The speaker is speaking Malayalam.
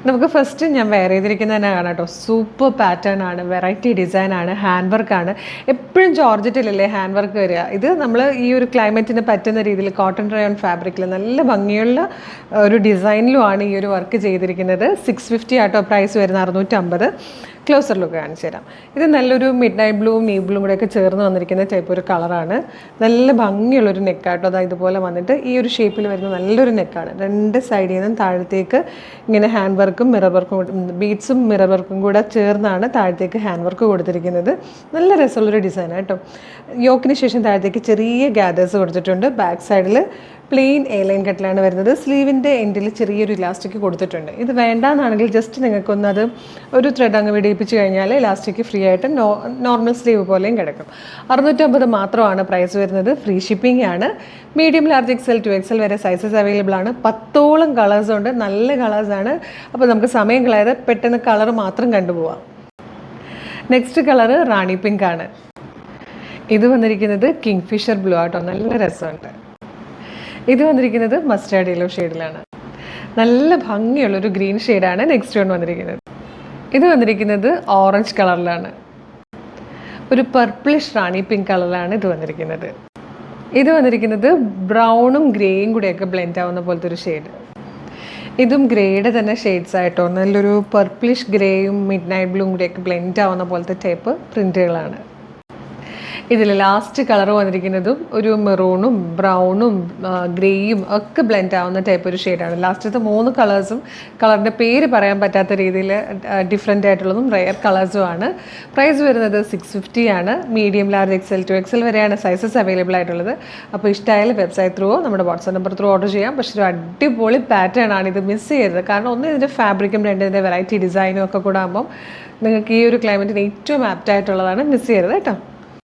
നമുക്ക് ഫസ്റ്റ് ഞാൻ വെയർ ചെയ്തിരിക്കുന്നത് തന്നെ കാണാം കേട്ടോ. സൂപ്പർ പാറ്റേൺ ആണ്, വെറൈറ്റി ഡിസൈൻ ആണ്, ഹാൻഡ് വർക്കാണ്. എപ്പോഴും ജോർജറ്റിലല്ലേ ഹാൻഡ് വർക്ക് വരിക. ഇത് നമ്മൾ ഈ ഒരു ക്ലൈമറ്റിന് പറ്റുന്ന രീതിയിൽ കോട്ടൺ റയോൺ ഫാബ്രിക്കിൽ നല്ല ഭംഗിയുള്ള ഒരു ഡിസൈനിലുമാണ് ഈ ഒരു വർക്ക് ചെയ്തിരിക്കുന്നത്. 650 ആട്ടോ പ്രൈസ് വരുന്ന, 650. ക്ലോസർ ലുക്ക് കാണിച്ചു തരാം. ഇത് നല്ലൊരു മിഡ് നൈറ്റ് ബ്ലൂവും നീ ബ്ലൂവും കൂടെയൊക്കെ ചേർന്ന് വന്നിരിക്കുന്ന ടൈപ്പ് ഒരു കളറാണ്. നല്ല ഭംഗിയുള്ളൊരു നെക്കാട്ടോ. അതായത് ഇതുപോലെ വന്നിട്ട് ഈ ഒരു ഷേപ്പിൽ വരുന്ന നല്ലൊരു നെക്കാണ്. രണ്ട് സൈഡിൽ നിന്നും താഴത്തേക്ക് ഇങ്ങനെ ഹാൻഡ് വർക്കും മിറർ വർക്കും, ബീഡ്സും മിറർ വർക്കും കൂടെ ചേർന്നാണ് താഴത്തേക്ക് ഹാൻഡ് വർക്ക് കൊടുത്തിരിക്കുന്നത്. നല്ല രസമുള്ളൊരു ഡിസൈൻ കേട്ടോ. യോക്കിന് ശേഷം താഴത്തേക്ക് ചെറിയ ഗ്യാദേഴ്സ് കൊടുത്തിട്ടുണ്ട്. ബാക്ക് സൈഡിൽ പ്ലെയിൻ എ ലൈൻ കട്ടിലാണ് വരുന്നത്. സ്ലീവിൻ്റെ എൻഡിൽ ചെറിയൊരു ഇലാസ്റ്റിക് കൊടുത്തിട്ടുണ്ട്. ഇത് വേണ്ടാന്നാണെങ്കിൽ ജസ്റ്റ് നിങ്ങൾക്കൊന്ന് അത് ഒരു ത്രെഡ് അങ്ങ് വെടിയിപ്പിച്ച് കഴിഞ്ഞാൽ ഇലാസ്റ്റിക് ഫ്രീ ആയിട്ട് നോർമൽ സ്ലീവ് പോലെയും കിടക്കും. 650 മാത്രമാണ് പ്രൈസ് വരുന്നത്. ഫ്രീ ഷിപ്പിംഗ് ആണ്. Medium, large, XL to XL വരെ സൈസസ് അവൈലബിൾ ആണ്. 10ഓളം കളേഴ്സ് ഉണ്ട്. നല്ല കളേഴ്സാണ്. അപ്പോൾ നമുക്ക് സമയം കളയാതെ പെട്ടെന്ന് കളർ മാത്രം കണ്ടുപോവാം. നെക്സ്റ്റ് കളറ് റാണി പിങ്ക് ആണ്. ഇത് വന്നിരിക്കുന്നത് കിങ് ഫിഷർ ബ്ലൂ ആട്ടോ. നല്ല രസമുണ്ട്. ഇത് വന്നിരിക്കുന്നത് മസ്റ്റാർഡ് യെല്ലോ ഷെയ്ഡിലാണ്. നല്ല ഭംഗിയുള്ളൊരു ഗ്രീൻ ഷെയ്ഡാണ് നെക്സ്റ്റ് വൺ വന്നിരിക്കുന്നത്. ഇത് വന്നിരിക്കുന്നത് ഓറഞ്ച് കളറിലാണ്. ഒരു പർപ്പിളിഷ് റാണി പിങ്ക് കളറിലാണ് ഇത് വന്നിരിക്കുന്നത്. ഇത് വന്നിരിക്കുന്നത് ബ്രൗണും ഗ്രേയും കൂടെയൊക്കെ ബ്ലെൻഡ് ആവുന്ന പോലത്തെ ഒരു ഷെയ്ഡ്. ഇതും ഗ്രേയുടെ തന്നെ ഷെയ്ഡ്സ് ആയിട്ടോ. നല്ലൊരു പർപ്പിളിഷ് ഗ്രേയും മിഡ് നൈറ്റ് ബ്ലൂവും കൂടെയൊക്കെ ബ്ലെൻഡ് ആവുന്ന പോലത്തെ ടൈപ്പ് പ്രിൻറ്റുകളാണ്. ഇതിൽ ലാസ്റ്റ് കളർ വന്നിരിക്കുന്നതും ഒരു മെറൂണും ബ്രൗണും ഗ്രേയും ഒക്കെ ബ്ലെൻഡ് ആവുന്ന ടൈപ്പ് ഒരു ഷെയ്ഡാണ്. ലാസ്റ്റത്തെ 3 കളേഴ്സും കളറിൻ്റെ പേര് പറയാൻ പറ്റാത്ത രീതിയിൽ ഡിഫറെൻ്റ് ആയിട്ടുള്ളതും റെയർ കളേഴ്സുമാണ്. പ്രൈസ് വരുന്നത് 650 ആണ്. Medium, large, XL to XL വരെയാണ് സൈസസ് അവൈലബിൾ ആയിട്ടുള്ളത്. അപ്പോൾ ഇഷ്ടമായാലും വെബ്സൈറ്റ് ത്രൂവോ നമ്മുടെ വാട്സാപ്പ് നമ്പർ ത്രൂ ഓർഡർ ചെയ്യാം. പക്ഷേ ഒരു അടിപൊളി പാറ്റേൺ ആണ്. ഇത് മിസ് ചെയ്യരുത്. കാരണം ഒന്ന് ഇതിൻ്റെ ഫാബ്രിക്കും രണ്ട് ഇതിൻ്റെ വെറൈറ്റി ഡിസൈനും ഒക്കെ കൂടെ ആകുമ്പം നിങ്ങൾക്ക് ഈ ഒരു ക്ലൈമറ്റിന് ഏറ്റവും ആപ്റ്റ് ആയിട്ടുള്ളതാണ്. മിസ് ചെയ്യരുത് കേട്ടോ.